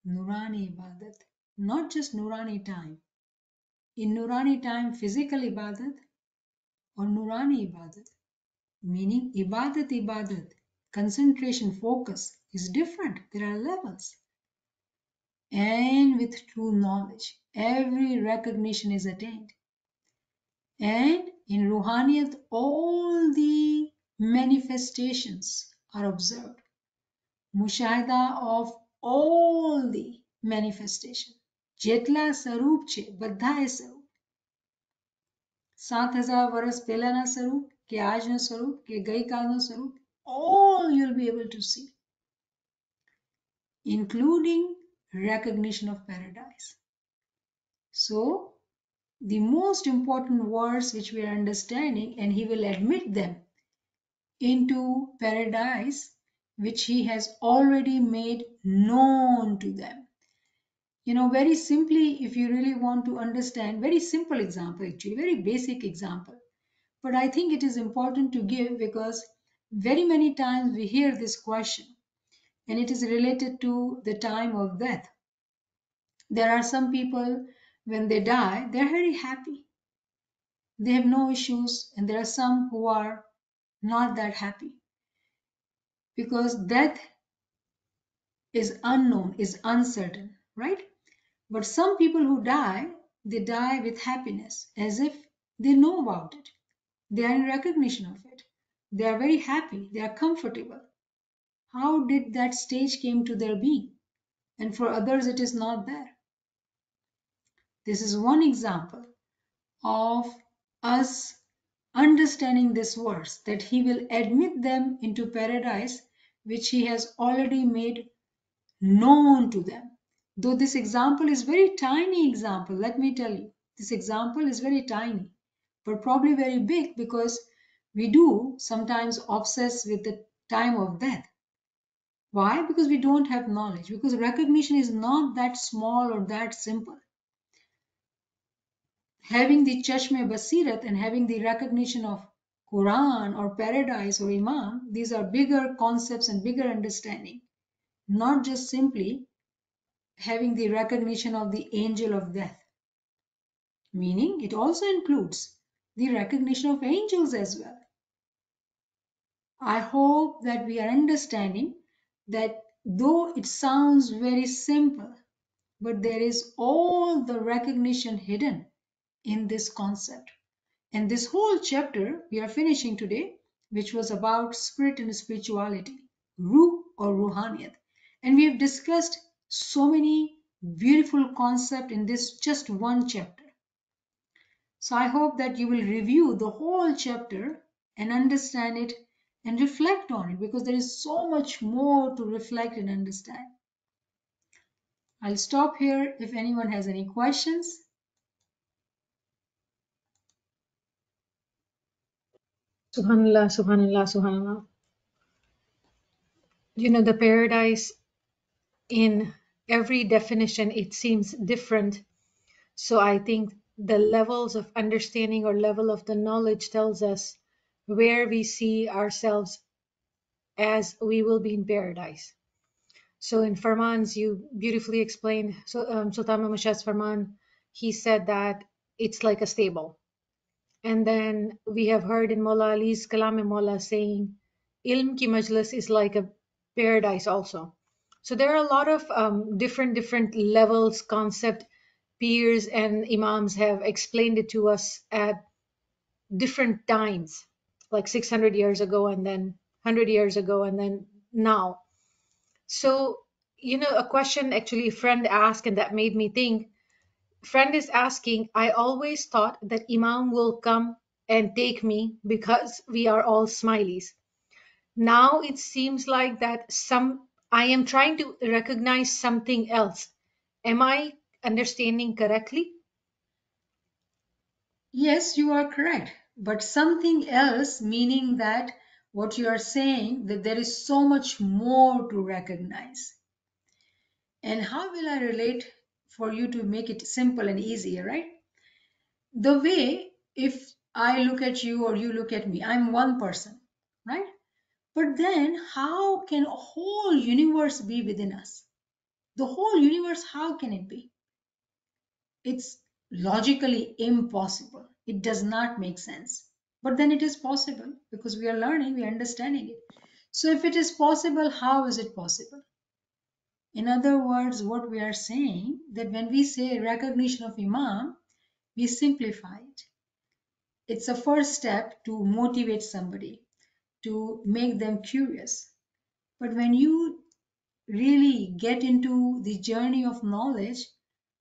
Nurani ibadat, not just Nurani time. In Nurani time, physical ibadat or Nurani ibadat, meaning ibadat, concentration, focus is different. There are levels. And with true knowledge, every recognition is attained. And in Ruhaniyat, all the manifestations are observed. Mushahada of all the manifestation. જેટલા સ્વરૂપ છે બધાએ સ્વરૂપ 7,000 વર્ષ પહેલાના સ્વરૂપ કે આજનું સ્વરૂપ કે ગઈકાલનું સ્વરૂપ, all you'll be able to see, including recognition of paradise. So the most important words which we are understanding, and he will admit them into paradise which he has already made known to them. You know, very simply, if you really want to understand, very simple example actually, very basic example. But I think it is important to give because very many times we hear this question and it is related to the time of death. There are some people, when they die, they're very happy. They have no issues, and there are some who are not that happy because death is unknown, is uncertain, right? But some people who die, they die with happiness as if they know about it. They are in recognition of it. They are very happy. They are comfortable. How did that stage came to their being? And for others, it is not there. This is one example of us understanding this verse, that he will admit them into paradise, which he has already made known to them. Though this example is very tiny example, let me tell you, this example is very tiny, but probably very big because we do sometimes obsess with the time of death. Why? Because we don't have knowledge, because recognition is not that small or that simple. Having the Chashme Basirat and having the recognition of Quran or paradise or Imam, these are bigger concepts and bigger understanding, not just simply having the recognition of the angel of death. Meaning it also includes the recognition of angels as well. I hope that we are understanding that though it sounds very simple, but there is all the recognition hidden in this concept. And this whole chapter we are finishing today, which was about spirit and spirituality, Ruh or Ruhaniyat. And we have discussed so many beautiful concepts in this just one chapter. So I hope that you will review the whole chapter and understand it and reflect on it, because there is so much more to reflect and understand. I'll stop here if anyone has any questions. Subhanallah, subhanallah, subhanallah. The paradise, in every definition, it seems different. So I think the levels of understanding or level of the knowledge tells us where we see ourselves as we will be in paradise. So in Farman's, you beautifully explained, so Sultan Muhammad Shah's Farman, he said that it's like a stable. And then we have heard in Mullah Ali's Kalam Mullah saying, Ilm ki majlis is like a paradise also. So there are a lot of different levels, concept, peers and imams have explained it to us at different times, like 600 years ago and then 100 years ago and then now. So, a question actually a friend asked and that made me think. Friend is asking, I always thought that Imam will come and take me because we are all smileys. Now it seems like that I am trying to recognize something else. Am I understanding correctly? Yes, you are correct. But something else, meaning that what you are saying, that there is so much more to recognize. And how will I relate for you to make it simple and easier, right? The way, if I look at you or you look at me, I'm one person, right? But then how can a whole universe be within us? The whole universe, how can it be? It's logically impossible. It does not make sense. But then it is possible because we are learning, we are understanding it. So if it is possible, how is it possible? In other words, what we are saying, that when we say recognition of Imam, we simplify it. It's a first step to motivate somebody, to make them curious. But when you really get into the journey of knowledge,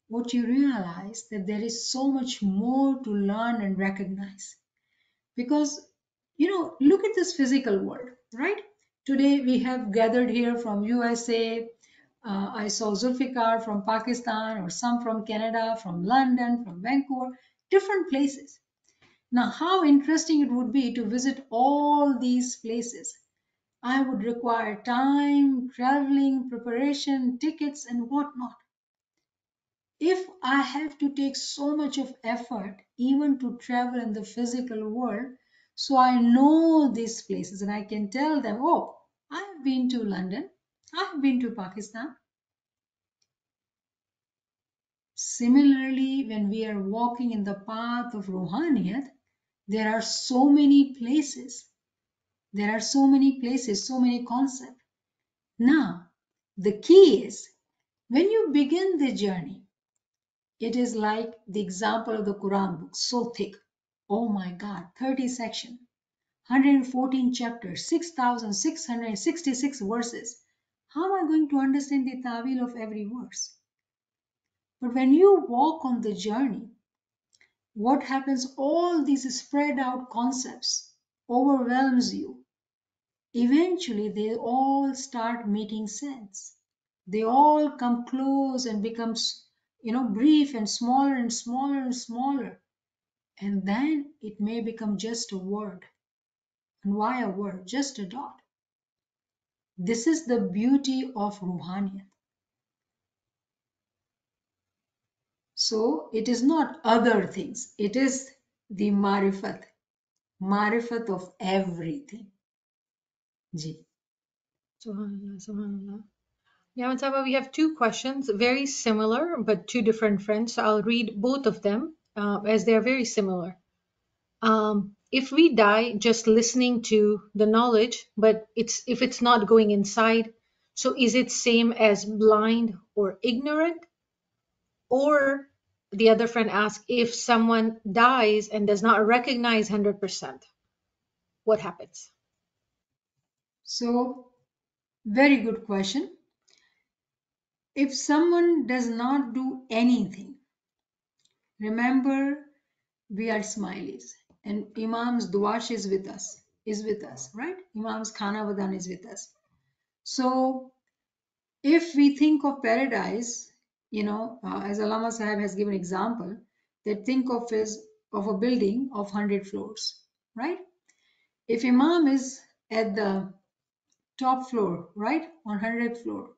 what you realize that there is so much more to learn and recognize. Because, look at this physical world, right? Today we have gathered here from USA. I saw Zulfikar from Pakistan, or some from Canada, from London, from Vancouver, different places. Now, how interesting it would be to visit all these places. I would require time, traveling, preparation, tickets, and whatnot. If I have to take so much of effort even to travel in the physical world, so I know these places and I can tell them, oh, I have been to London, I have been to Pakistan. Similarly, when we are walking in the path of Ruhaniyat, there are so many places. There are so many places, so many concepts. Now, the key is when you begin the journey, it is like the example of the Quran book, so thick. Oh my God, 30 sections, 114 chapters, 6,666 verses. How am I going to understand the tawil of every verse? But when you walk on the journey, what happens? All these spread out concepts overwhelms you. Eventually, they all start making sense. They all come close and becomes, brief and smaller and smaller and smaller. And then it may become just a word. And why a word? Just a dot. This is the beauty of Ruhaniyat. So it is not other things. It is the marifat of everything. Ji. Subhanallah, subhanallah. Yeah, Saba, we have two questions, very similar, but two different friends. So I'll read both of them as they're very similar. If we die just listening to the knowledge, but if it's not going inside, so is it same as blind or ignorant? Or the other friend asked, if someone dies and does not recognize 100%, what happens? So, very good question. If someone does not do anything, remember we are smileys and Imam's duash is with us, right? Imam's khana vadan is with us. So if we think of paradise, as Allama Sahib has given example, that think of a building of 100 floors, right? If Imam is at the top floor, right, on 100th floor,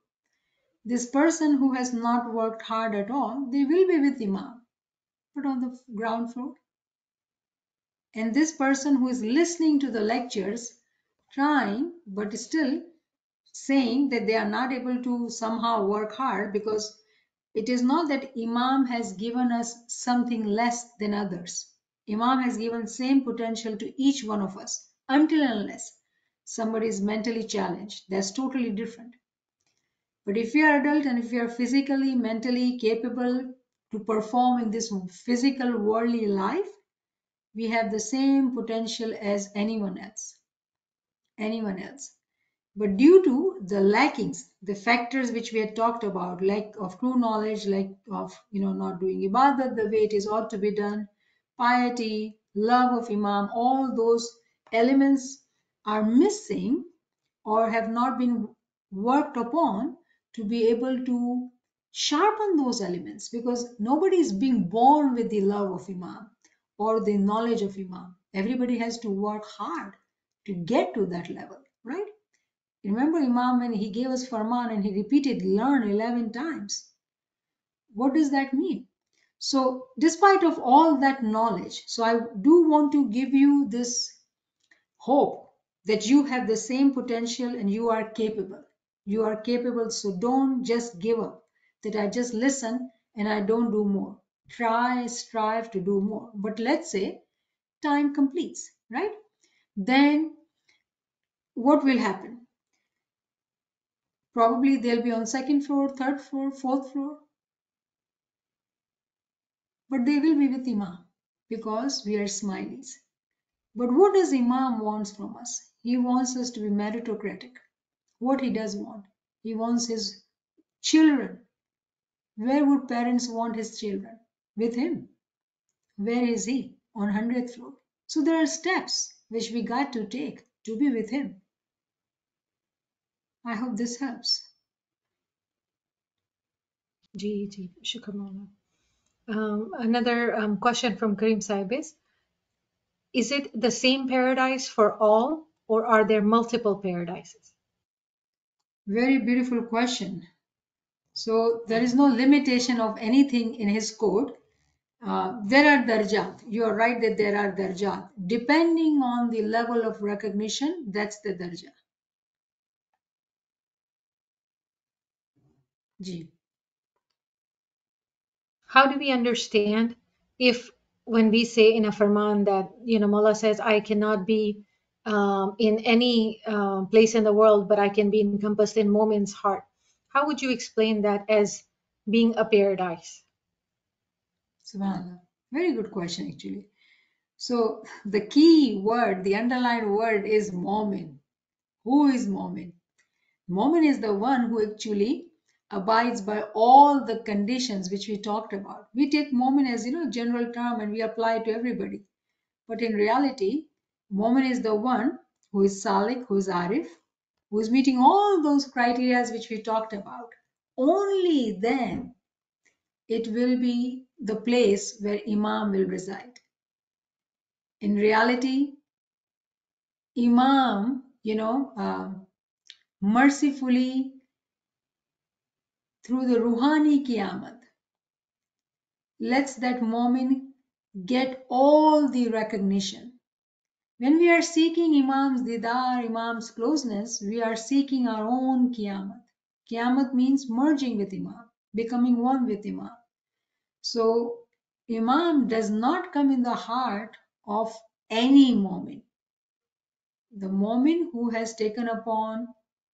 this person who has not worked hard at all, they will be with Imam, but on the ground floor. And this person who is listening to the lectures, trying, but still saying that they are not able to somehow work hard, because it is not that Imam has given us something less than others. Imam has given same potential to each one of us until and unless somebody is mentally challenged. That's totally different. But if you are adult and if you are physically, mentally capable to perform in this physical worldly life, we have the same potential as anyone else. Anyone else. But due to the lackings, the factors which we had talked about, lack of true knowledge, lack of not doing ibadat the way it is ought to be done, piety, love of Imam, all those elements are missing or have not been worked upon to be able to sharpen those elements, because nobody is being born with the love of Imam or the knowledge of Imam. Everybody has to work hard to get to that level, right? Remember Imam when he gave us Farman and he repeated learn 11 times. What does that mean? So despite of all that knowledge, so I do want to give you this hope that you have the same potential and you are capable. You are capable, so don't just give up. That I just listen and I don't do more. Try, strive to do more. But let's say time completes, right? Then what will happen? Probably they'll be on second floor, third floor, fourth floor, but they will be with Imam because we are smileys. But what does Imam wants from us? He wants us to be meritocratic. What he does want? He wants his children. Where would parents want his children? With him. Where is he? On 100th floor. So there are steps which we got to take to be with him. I hope this helps. Ji, shukran. Another question from Karim Saib is it the same paradise for all, or are there multiple paradises? Very beautiful question. So there is no limitation of anything in his code. There are darjat. You are right that there are darjat. Depending on the level of recognition, that's the darja. Ji. How do we understand if when we say in a farman that Mullah says I cannot be in any place in the world, but I can be encompassed in Momin's heart? How would you explain that as being a paradise? Subhanallah. Very good question, actually. So the key word, the underlined word is Momin. Who is Momin? Momin is the one who actually abides by all the conditions which we talked about. We take Momin as general term and we apply it to everybody. But in reality, Momin is the one who is Salik, who is Arif, who is meeting all those criteria which we talked about. Only then it will be the place where Imam will reside. In reality, Imam, mercifully through the Ruhani Qiyamah, lets that Momin get all the recognition. When we are seeking Imam's Didar, Imam's closeness, we are seeking our own Qiyamah. Qiyamah means merging with Imam, becoming one with Imam. So Imam does not come in the heart of any Momin. The Momin who has taken upon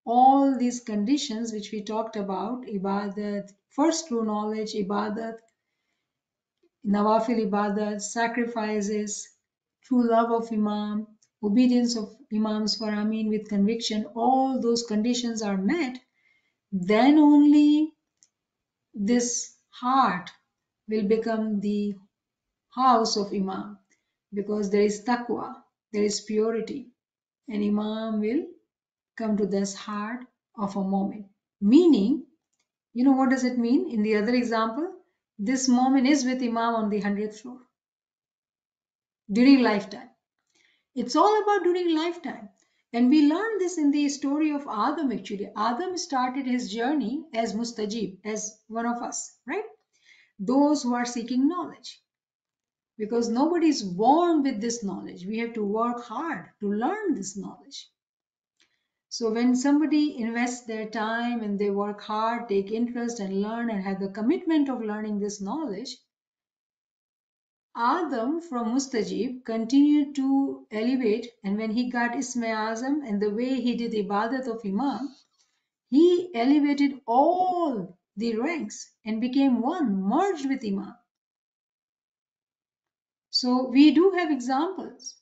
all these conditions which we talked about, ibadat, first true knowledge, ibadat, nawafil ibadat, sacrifices, true love of Imam, obedience of Imams for Amin with conviction, all those conditions are met, then only this heart will become the house of Imam, because there is taqwa, there is purity, and Imam will come to this heart of a moment. Meaning, you know what does it mean? In the other example, this moment is with Imam on the 100th floor during lifetime. It's all about during lifetime. And we learned this in the story of Adam actually. Adam started his journey as mustajib, as one of us, right? Those who are seeking knowledge. Because nobody is born with this knowledge. We have to work hard to learn this knowledge. So when somebody invests their time and they work hard, take interest and learn and have the commitment of learning this knowledge, Adam from Mustajib continued to elevate, and when he got Isma Azam and the way he did Ibadat of Imam, he elevated all the ranks and became one, merged with Imam. So we do have examples.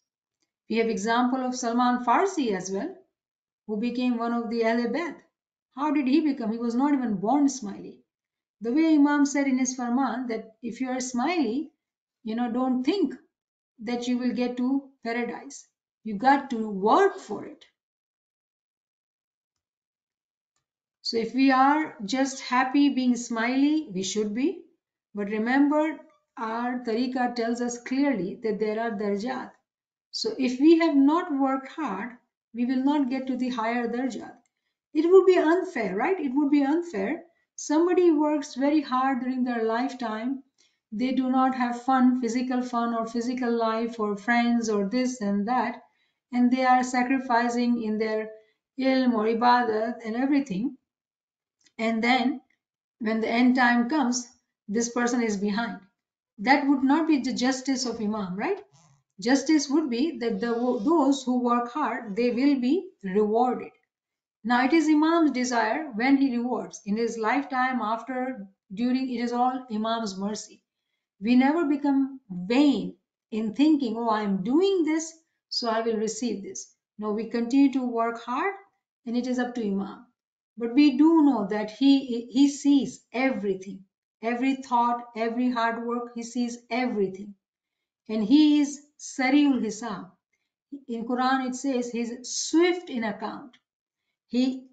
We have example of Salman Farsi as well, who became one of the Ahl Bayt. How did he become? He was not even born Ismaili. The way Imam said in his Farman that if you are Ismaili, don't think that you will get to paradise. You got to work for it. So if we are just happy being smiley, we should be. But remember, our tariqah tells us clearly that there are darjat. So if we have not worked hard, we will not get to the higher darjat. It would be unfair, right? It would be unfair. Somebody works very hard during their lifetime. They do not have fun or physical life or friends or this and that. And they are sacrificing in their ilm or ibadat and everything. And then when the end time comes, this person is behind. That would not be the justice of Imam, right? Justice would be that those who work hard, they will be rewarded. Now it is Imam's desire when he rewards. In his lifetime, after, during, it is all Imam's mercy. We never become vain in thinking, oh, I'm doing this, so I will receive this. No, we continue to work hard and it is up to Imam. But we do know that he sees everything, every thought, every hard work, he sees everything. And he is Sariul Hisab. In Quran it says he's swift in account. He,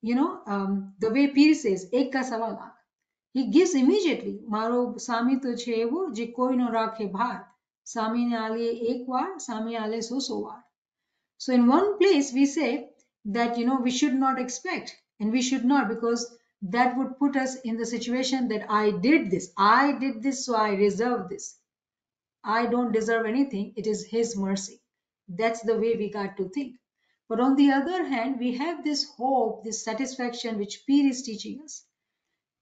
the way Pir says, ek ka sawal aakh. He gives immediately. Maro sami to chevo je koi no rakhe bhar. Sami ne ale ek var, sami ale so var. So in one place we say that we should not expect, and we should not, because that would put us in the situation that I did this, so I deserve this. I don't deserve anything. It is His mercy. That's the way we got to think. But on the other hand, we have this hope, this satisfaction which Pir is teaching us,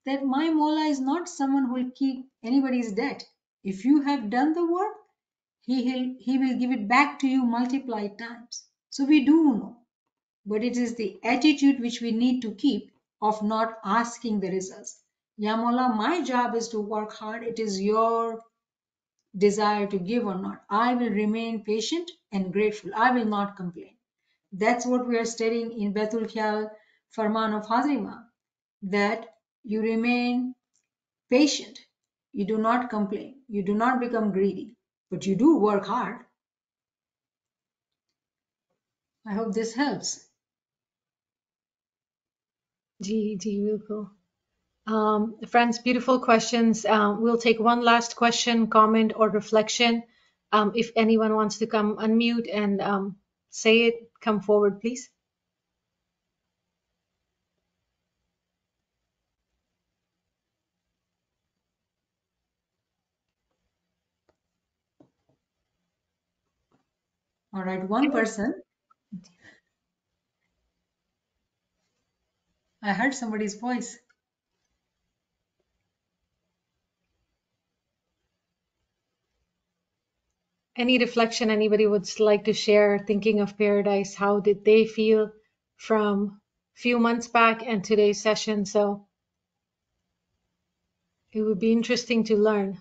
that my Mola is not someone who will keep anybody's debt. If you have done the work, he will give it back to you multiplied times. So we do know, but it is the attitude which we need to keep of not asking the results. Ya Mola, my job is to work hard. It is your desire to give or not. I will remain patient and grateful. I will not complain. That's what we are studying in Betul Khayal Farman of Hazrima, that you remain patient. You do not complain. You do not become greedy, but you do work hard. I hope this helps. Ji, bilkul. Friends, beautiful questions. We'll take one last question, comment, or reflection. If anyone wants to come unmute and say it, come forward, please. All right, one person. I heard somebody's voice. Any reflection anybody would like to share, thinking of paradise? How did they feel from a few months back and today's session? So it would be interesting to learn.